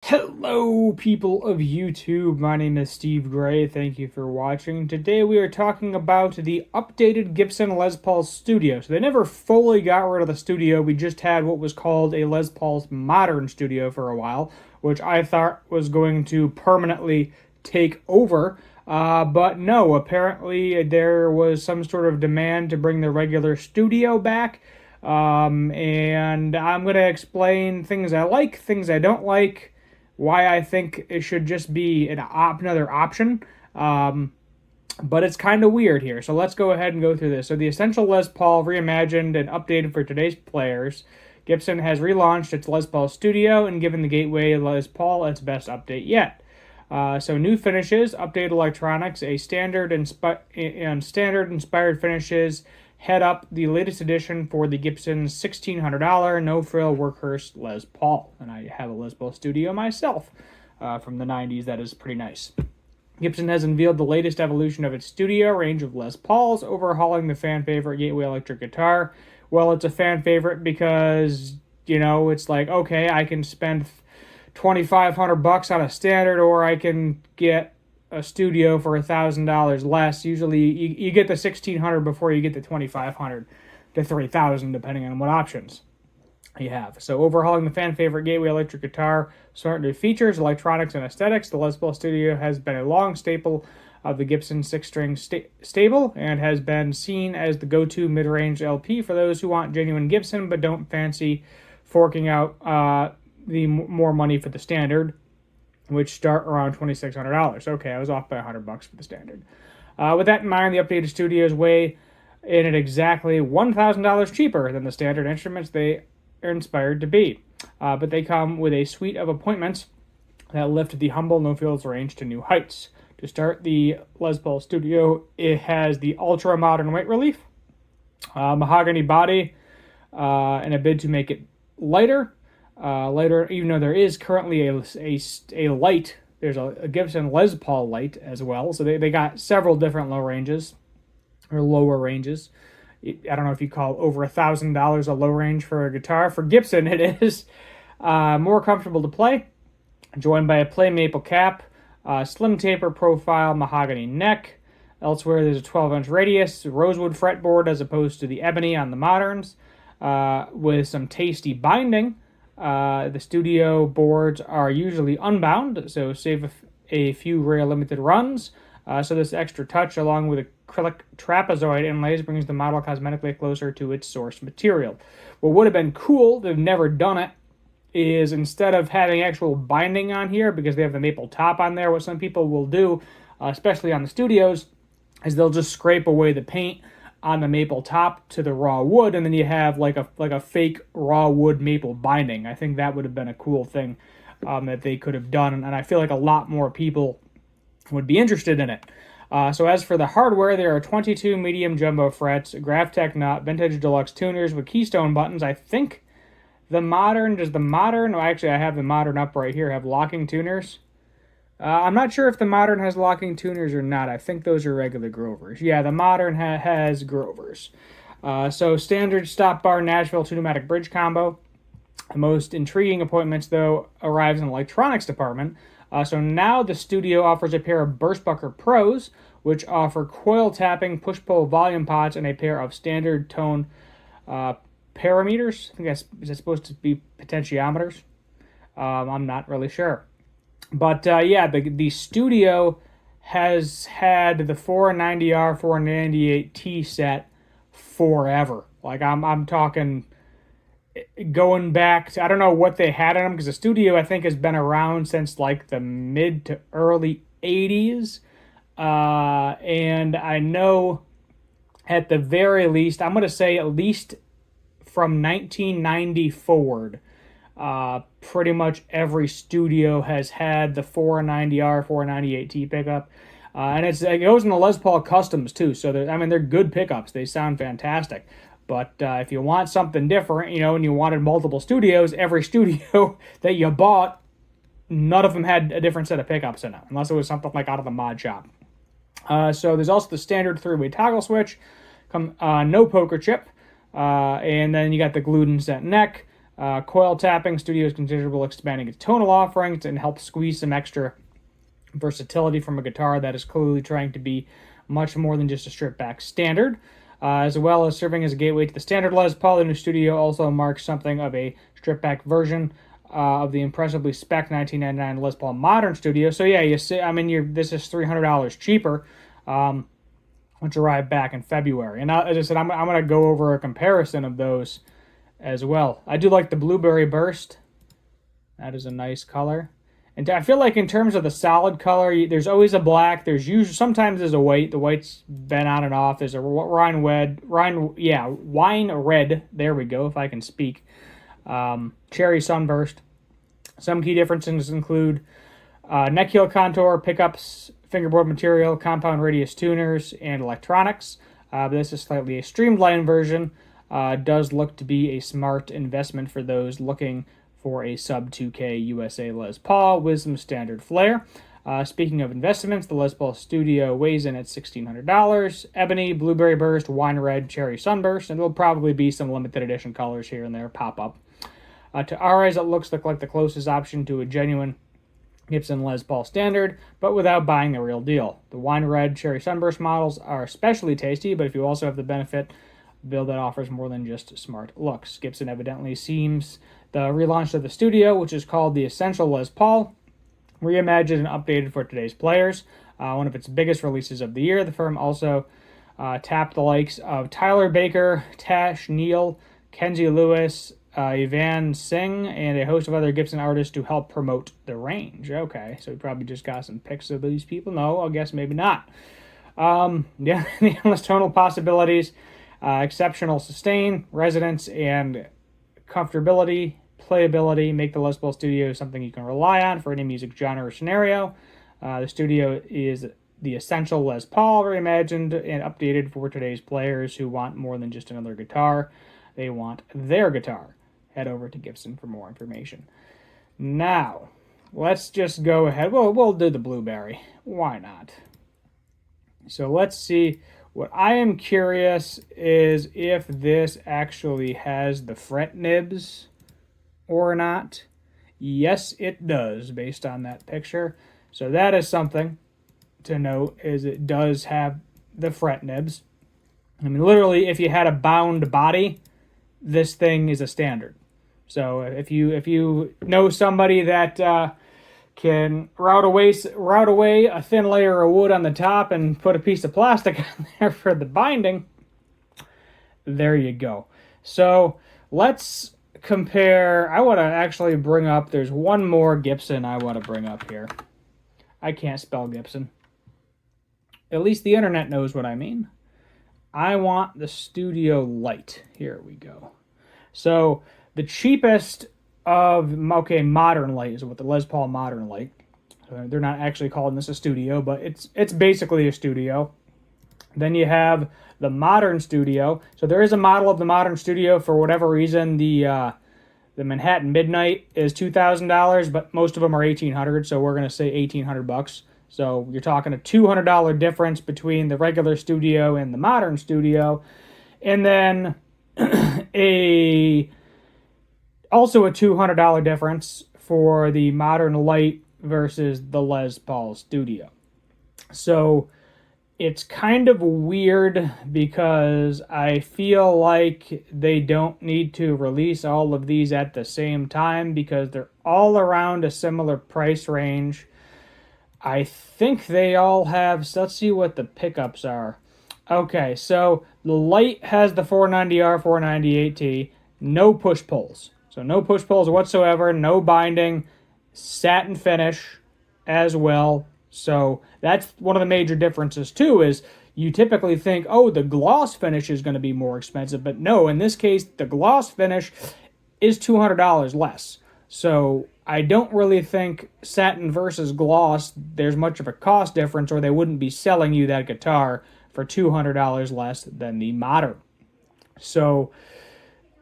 Hello, people of YouTube. My name is Steve Gray. Thank you for watching. Today we are talking about the updated Gibson Les Paul Studio. So they never fully got rid of the Studio. We just had what was called a Les Paul's Modern Studio for a while, which I thought was going to permanently take over. But no, apparently there was some sort of demand to bring the regular Studio back. And I'm going to explain things I like, things I don't like, why I think it should just be another option. But it's kind of weird here. So let's go ahead and go through this. So the Essential Les Paul reimagined and updated for today's players. Gibson has relaunched its Les Paul Studio and given the Gateway Les Paul its best update yet. So new finishes, updated electronics, a standard inspired finishes. Head up the latest edition for the Gibson's $1,600 no-frill workhorse Les Paul. And I have a Les Paul Studio myself from the 90s. That is pretty nice. Gibson has unveiled the latest evolution of its studio range of Les Pauls, overhauling the fan favorite Gateway electric guitar. Well, it's a fan favorite because, it's like, okay, I can spend $2,500 on a standard, or I can get a studio for $1,000 less. Usually you get the $1,600 before you get the $2,500 to $3,000, depending on what options you have. So overhauling the fan favorite Gateway electric guitar, smart new features, electronics, and aesthetics, the Les Paul Studio has been a long staple of the Gibson 6-string stable and has been seen as the go-to mid-range LP for those who want genuine Gibson but don't fancy forking out the more money for the standard, which start around $2,600. Okay, I was off by $100 for the standard. With that in mind, the updated studios weigh in at exactly $1,000 cheaper than the standard instruments they are inspired to be. But they come with a suite of appointments that lift the humble no-frills range to new heights. To start, the Les Paul Studio, it has the ultra-modern weight relief, mahogany body, in a bid to make it lighter. Even though there is currently a light, there's a Gibson Les Paul light as well. So they got several different lower ranges. I don't know if you call over $1,000 a low range for a guitar. For Gibson, it is more comfortable to play. Joined by a plain maple cap, slim taper profile, mahogany neck. Elsewhere, there's a 12-inch radius, rosewood fretboard as opposed to the ebony on the moderns, with some tasty binding. The studio boards are usually unbound, so save a few rare limited runs. So this extra touch, along with acrylic trapezoid inlays, brings the model cosmetically closer to its source material. What would have been cool, they've never done it, is instead of having actual binding on here, because they have the maple top on there, what some people will do, especially on the studios, is they'll just scrape away the paint on the maple top to the raw wood, and then you have like a fake raw wood maple binding. I think that would have been a cool thing that they could have done, and I feel like a lot more people would be interested in it. So as for the hardware, there are 22 medium jumbo frets, Gravtech nut, vintage deluxe tuners with keystone buttons. I think the modern, actually I have the modern up right here, have locking tuners. I'm not sure if the modern has locking tuners or not. I think those are regular Grovers. Yeah, the modern has Grovers. So standard stop bar Nashville 2-pneumatic bridge combo. The most intriguing appointments, though, arrives in the electronics department. So now the studio offers a pair of Burstbucker Pros, which offer coil tapping, push-pull volume pots, and a pair of standard tone parameters. I think is it supposed to be potentiometers? I'm not really sure. But the studio has had the 490R 498T set forever. Like I'm talking going back to, I don't know what they had on them, because the studio I think has been around since like the mid to early 80s. And I know at the very least, I'm going to say at least from 1990 forward, pretty much every studio has had the 490R 498T pickup, and it goes in the Les Paul Customs too. So they're good pickups. They sound fantastic. But if you want something different, and you wanted multiple studios, every studio that you bought, none of them had a different set of pickups in it, unless it was something like out of the mod shop. So there's also the standard 3-way toggle switch, no poker chip, and then you got the glued in set neck. Coil tapping, studio is considerable, expanding its tonal offerings and helps squeeze some extra versatility from a guitar that is clearly trying to be much more than just a stripped back standard. As well as serving as a gateway to the standard Les Paul, the new studio also marks something of a stripped back version of the impressively spec 1999 Les Paul Modern Studio. So yeah, you see, I mean, this is $300 cheaper, which arrived back in February. And as I said, I'm going to go over a comparison of those as well. I do like the Blueberry Burst. That is a nice color. And I feel like in terms of the solid color, there's always a black. There's usually sometimes there's a white. The white's been on and off. There's a wine red. There we go. If I can speak. Cherry Sunburst. Some key differences include neck heel contour, pickups, fingerboard material, compound radius tuners, and electronics. But this is slightly a streamlined version. Does look to be a smart investment for those looking for a sub 2K USA Les Paul with some standard flair. Speaking of investments, the Les Paul Studio weighs in at $1,600. Ebony, Blueberry Burst, Wine Red, Cherry Sunburst, and there'll probably be some limited edition colors here and there pop up. To our eyes, it looks like the closest option to a genuine Gibson Les Paul standard, but without buying the real deal. The Wine Red, Cherry Sunburst models are especially tasty, but if you also have the benefit build that offers more than just smart looks. Gibson evidently seems the relaunch of the Studio, which is called the Essential Les Paul, reimagined and updated for today's players. One of its biggest releases of the year. The firm also tapped the likes of Tyler Baker, Tash Neal, Kenzie Lewis, Ivan Singh, and a host of other Gibson artists to help promote the range. Okay, so we probably just got some pics of these people. No, I guess maybe not. Yeah, the endless tonal possibilities, exceptional sustain, resonance, and comfortability, playability make the Les Paul Studio something you can rely on for any music genre or scenario. The Studio is the essential Les Paul, reimagined and updated for today's players who want more than just another guitar. They want their guitar. Head over to Gibson for more information. Now, let's just go ahead. We'll do the Blueberry. Why not? So let's see. What I am curious is if this actually has the fret nibs or not. Yes, it does, based on that picture. So that is something to note, is it does have the fret nibs. I mean, literally, if you had a bound body, this thing is a standard. So if you know somebody that can route away a thin layer of wood on the top and put a piece of plastic on there for the binding, there you go. So let's compare. I want to actually bring up, there's one more Gibson I want to bring up here. I can't spell Gibson. At least the internet knows what I mean. I want the Studio Light. Here we go. So the cheapest of, Modern Light is what the Les Paul Modern Light. They're not actually calling this a Studio, but it's basically a Studio. Then you have the Modern Studio. So there is a model of the Modern Studio. For whatever reason, the Manhattan Midnight is $2,000, but most of them are $1,800. So we're gonna say $1,800. So you're talking a $200 difference between the regular Studio and the Modern Studio, and then also a $200 difference for the Modern Light versus the Les Paul Studio. So it's kind of weird because I feel like they don't need to release all of these at the same time because they're all around a similar price range. I think they all have, so let's see what the pickups are. Okay, so the Light has the 490R, 498T, no push-pulls. So no push-pulls whatsoever, no binding, satin finish as well. So that's one of the major differences too, is you typically think, oh, the gloss finish is going to be more expensive. But no, in this case, the gloss finish is $200 less. So I don't really think satin versus gloss, there's much of a cost difference, or they wouldn't be selling you that guitar for $200 less than the Modern. So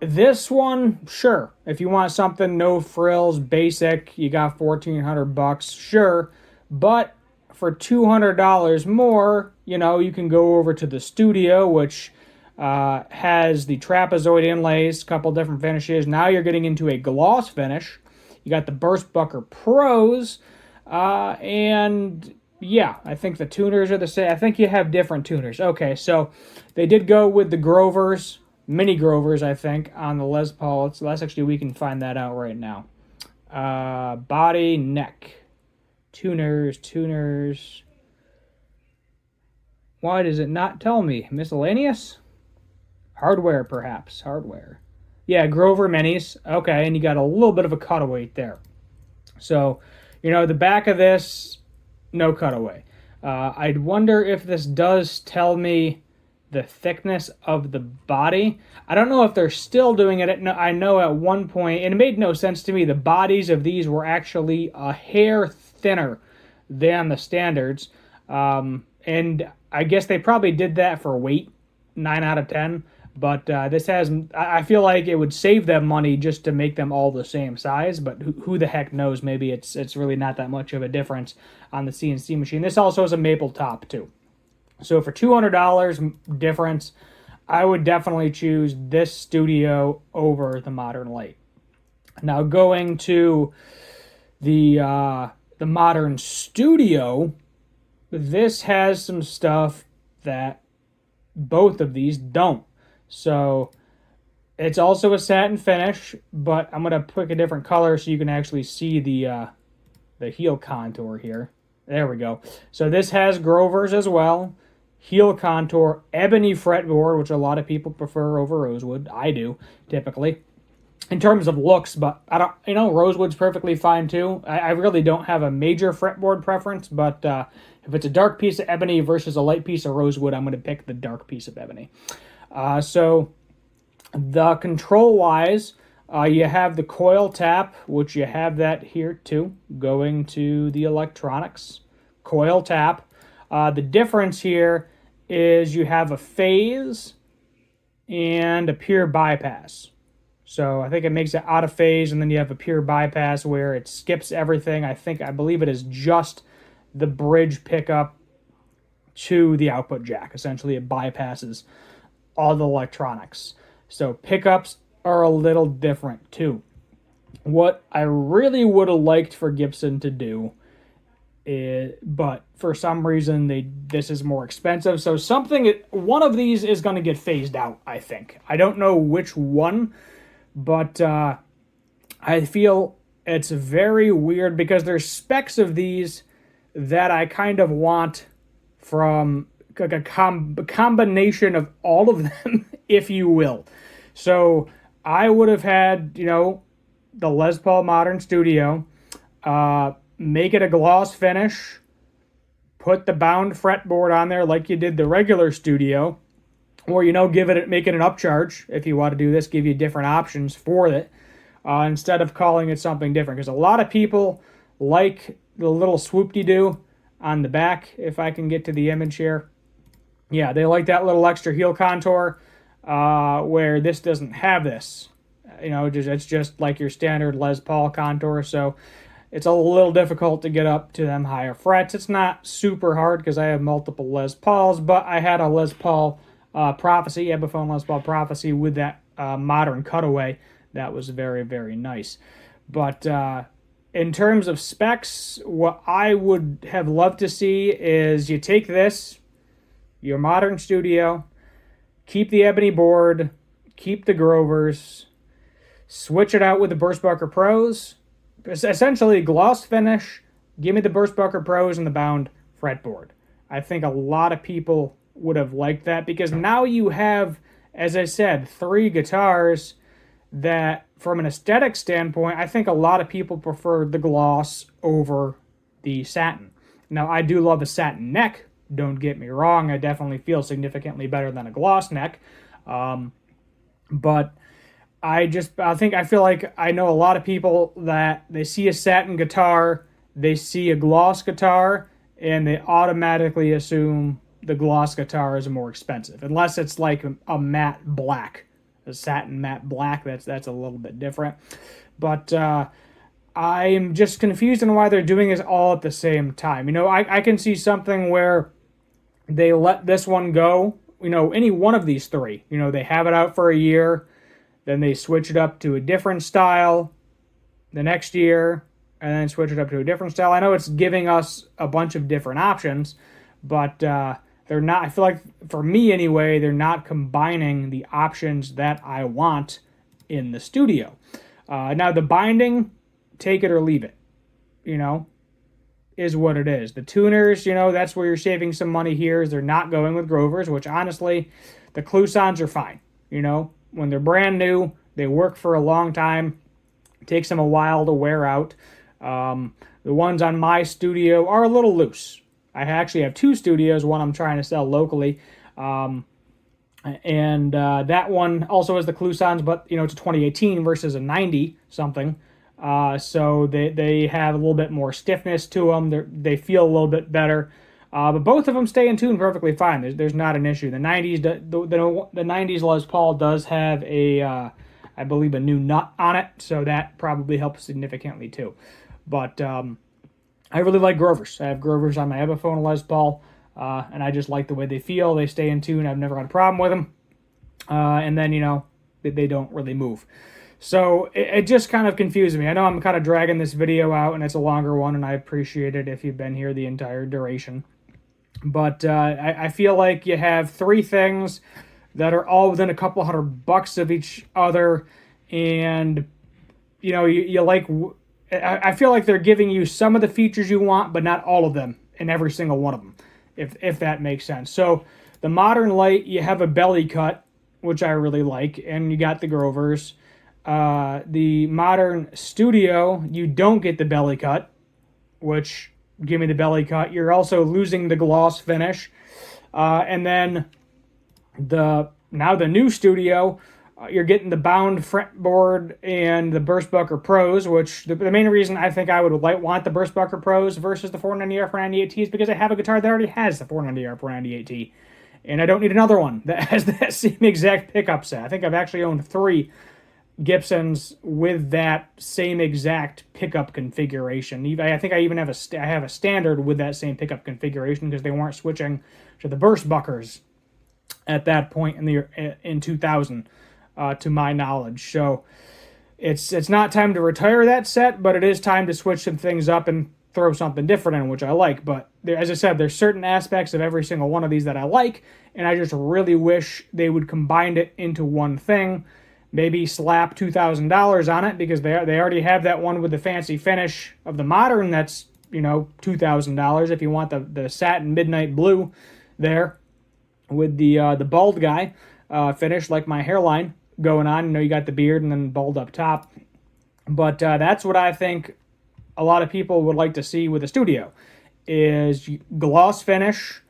this one, sure. If you want something no frills, basic, you got $1,400, sure. But for $200 more, you can go over to the Studio, which has the trapezoid inlays, a couple different finishes. Now you're getting into a gloss finish. You got the Burstbucker Pros, and yeah, I think the tuners are the same. I think you have different tuners. Okay, so they did go with the Grovers, mini Grovers, I think, on the Les Paul. Let's actually, we can find that out right now. Body, neck, tuners. Why does it not tell me? Miscellaneous? Hardware, perhaps. Hardware. Yeah, Grover Minis. Okay, and you got a little bit of a cutaway there. So, the back of this, no cutaway. I'd wonder if this does tell me the thickness of the body. I don't know if they're still doing it. I know at one point, and it made no sense to me, the bodies of these were actually a hair thinner than the standards. And I guess they probably did that for weight, 9 out of 10. But this has, I feel like it would save them money just to make them all the same size. But who the heck knows? Maybe it's really not that much of a difference on the CNC machine. This also has a maple top too. So for $200 difference, I would definitely choose this Studio over the Modern Light. Now going to the Modern Studio, this has some stuff that both of these don't. So it's also a satin finish, but I'm going to pick a different color so you can actually see the heel contour here. There we go. So this has Grovers as well. Heel contour, ebony fretboard, which a lot of people prefer over rosewood. I do, typically. In terms of looks, but I don't, rosewood's perfectly fine too. I really don't have a major fretboard preference, but if it's a dark piece of ebony versus a light piece of rosewood, I'm going to pick the dark piece of ebony. So the control-wise, you have the coil tap, which you have that here too, going to the electronics. Coil tap. The difference here is you have a phase and a pure bypass. So I think it makes it out of phase, and then you have a pure bypass where it skips everything. I believe it is just the bridge pickup to the output jack. Essentially, it bypasses all the electronics. So pickups are a little different too. What I really would have liked for Gibson to do, but for some reason this is more expensive. So one of these is going to get phased out, I think. I don't know which one, but I feel it's very weird because there's specs of these that I kind of want from a combination of all of them, if you will. So I would have had, the Les Paul Modern Studio, make it a gloss finish, put the bound fretboard on there like you did the regular Studio, or, make it an upcharge. If you want to do this, give you different options for it, instead of calling it something different. Because a lot of people like the little swoop-de-doo on the back, if I can get to the image here. Yeah, they like that little extra heel contour, where this doesn't have this. It's just like your standard Les Paul contour, so it's a little difficult to get up to them higher frets. It's not super hard because I have multiple Les Pauls, but I had a Les Paul Prophecy, Epiphone Les Paul Prophecy with that modern cutaway. That was very, very nice. But in terms of specs, what I would have loved to see is you take this, your Modern Studio, keep the ebony board, keep the Grovers, switch it out with the Burstbucker Pros, essentially gloss finish, give me the Burstbucker Pros and the bound fretboard. I think a lot of people would have liked that because now you have, as I said, 3 guitars that, from an aesthetic standpoint, I think a lot of people prefer the gloss over the satin. Now, I do love a satin neck, don't get me wrong. I definitely feel significantly better than a gloss neck. But I feel like I know a lot of people that they see a satin guitar, they see a gloss guitar, and they automatically assume the gloss guitar is more expensive. Unless it's like a matte black, a satin matte black, that's a little bit different. But I'm just confused on why they're doing this all at the same time. I can see something where they let this one go any one of these three. They have it out for a year, then they switch it up to a different style the next year, and then switch it up to a different style. I know it's giving us a bunch of different options, but they're not, I feel like, for me anyway, they're not combining the options that I want in the studio. Now, the binding, take it or leave it, is what it is. The tuners, that's where you're saving some money here, is they're not going with Grovers, which honestly, the Clousons are fine. When they're brand new, they work for a long time. It takes them a while to wear out. The ones on my studio are a little loose. I actually have two studios, one I'm trying to sell locally. And that one also has the Clousons, but, it's a 2018 versus a 90 something. So they have a little bit more stiffness to them. They feel a little bit better. But both of them stay in tune perfectly fine. There's not an issue. The 90s, the 90s Les Paul does have I believe, a new nut on it, so that probably helps significantly too. But I really like Grovers. I have Grovers on my Epiphone Les Paul, and I just like the way they feel. They stay in tune. I've never had a problem with them. And then, they don't really move. So it just kind of confuses me. I know I'm kind of dragging this video out, and it's a longer one, and I appreciate it if you've been here the entire duration. But I feel like you have three things that are all within a couple $100 of each other, and you like. I feel like they're giving you some of the features you want, but not all of them in every single one of them, if that makes sense. So the Modern Light, you have a belly cut, which I really like, and you got the Grovers. The Modern Studio, you don't get the belly cut, which, give me the belly cut. You're also losing the gloss finish, and then the new Studio, you're getting the bound fretboard and the Burstbucker Pros, which the main reason I think I would want the Burstbucker Pros versus the 490R 498T is because I have a guitar that already has the 490R 498T, and I don't need another one that has that same exact pickup set. I think I've actually owned 3 Gibsons with that same exact pickup configuration. I think I even have a standard with that same pickup configuration because they weren't switching to the Burstbuckers at that point in 2000, to my knowledge. So it's not time to retire that set, but it is time to switch some things up and throw something different in, which I like. But as I said, there's certain aspects of every single one of these that I like, and I just really wish they would combine it into one thing. Maybe slap $2,000 on it, because they already have that one with the fancy finish of the Modern. That's $2,000 if you want the satin midnight blue there with the bald guy finish, like my hairline going on. You got the beard and then bald up top. But that's what I think a lot of people would like to see with a studio, is gloss finish.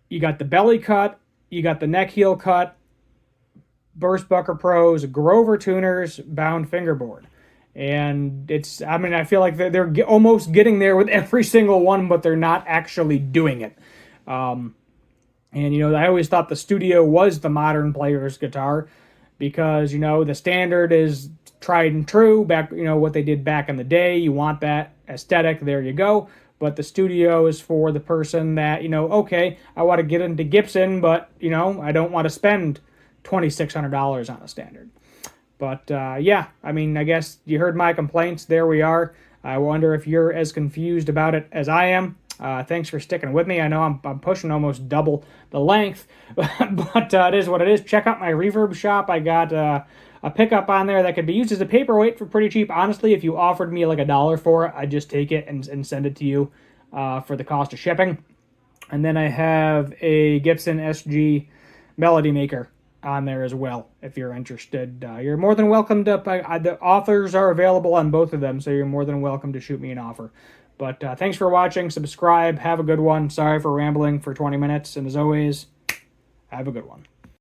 You got the belly cut, you got the neck heel cut, Burstbucker Pros, Grover tuners, bound fingerboard. And I feel like they're almost getting there with every single one, but they're not actually doing it. And I always thought the Studio was the modern player's guitar, because the standard is tried and true, back what they did back in the day. You want that aesthetic, there you go. But the Studio is for the person that okay, I want to get into Gibson, but I don't want to spend $2,600 on a standard. But yeah, I guess you heard my complaints. There we are. I wonder if you're as confused about it as I am. Thanks for sticking with me. I know I'm pushing almost double the length, but it is what it is. Check out my reverb shop. I got a pickup on there that could be used as a paperweight for pretty cheap. Honestly, if you offered me like $1 for it, I'd just take it and send it to you for the cost of shipping. And then I have a Gibson SG Melody Maker on there as well, if you're interested. You're more than welcome to, the offers are available on both of them, so you're more than welcome to shoot me an offer. But thanks for watching, subscribe, have a good one. Sorry for rambling for 20 minutes, and as always, have a good one.